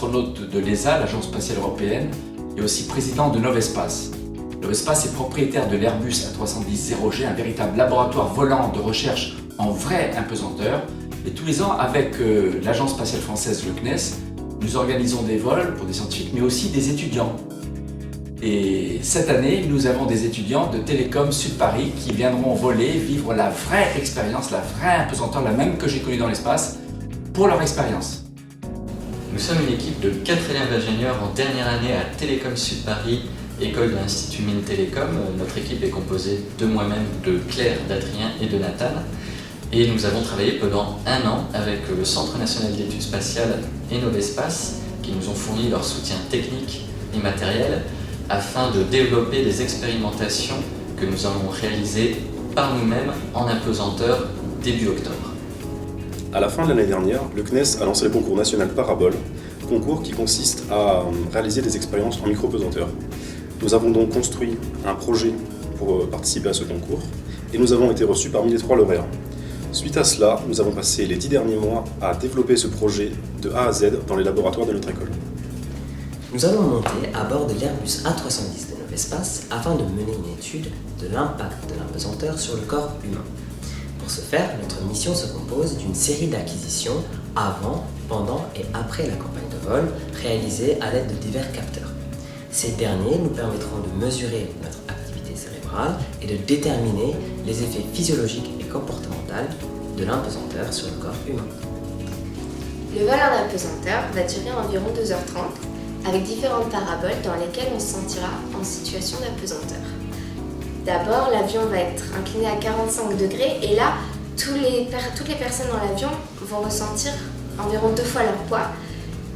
astronaute de l'ESA, l'Agence spatiale européenne, et aussi président de Novespace. Novespace est propriétaire de l'Airbus A310-0G, un véritable laboratoire volant de recherche en vrai apesanteur. Et tous les ans, avec l'Agence spatiale française, le CNES, nous organisons des vols pour des scientifiques, mais aussi des étudiants. Et cette année, nous avons des étudiants de Télécom Sud Paris qui viendront voler, vivre la vraie expérience, la vraie apesanteur, la même que j'ai connue dans l'espace, pour leur expérience. Nous sommes une équipe de 4 élèves ingénieurs en dernière année à Télécom Sud Paris, école de l'Institut Mines Télécom. Notre équipe est composée de moi-même, de Claire, d'Adrien et de Nathan. Et nous avons travaillé pendant un an avec le Centre national d'études spatiales et Novespace, qui nous ont fourni leur soutien technique et matériel, afin de développer des expérimentations que nous allons réaliser par nous-mêmes en apesanteur début octobre. À la fin de l'année dernière, le CNES a lancé le concours national Parabole, concours qui consiste à réaliser des expériences en micro-pesanteur. Nous avons donc construit un projet pour participer à ce concours et nous avons été reçus parmi les 3 lauréats. Suite à cela, nous avons passé les 10 derniers mois à développer ce projet de A à Z dans les laboratoires de notre école. Nous allons monter à bord de l'Airbus A310 de Novespace afin de mener une étude de l'impact de l'apesanteur sur le corps humain. Pour ce faire, notre mission se compose d'une série d'acquisitions avant, pendant et après la campagne de vol réalisées à l'aide de divers capteurs. Ces derniers nous permettront de mesurer notre activité cérébrale et de déterminer les effets physiologiques et comportementaux de l'apesanteur sur le corps humain. Le vol en apesanteur va durer environ 2h30 avec différentes paraboles dans lesquelles on se sentira en situation d'apesanteur. D'abord, l'avion va être incliné à 45 degrés et là, toutes les personnes dans l'avion vont ressentir environ 2 fois leur poids.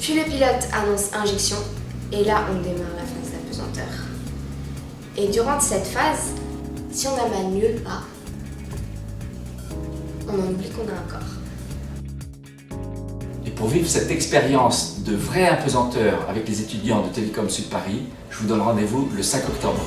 Puis le pilote annonce injection et là, on démarre la phase d'apesanteur. Et durant cette phase, si on a mal nulle part, on en oublie qu'on a un corps. Et pour vivre cette expérience de vraie apesanteur avec les étudiants de Télécom Sud Paris, je vous donne rendez-vous le 5 octobre.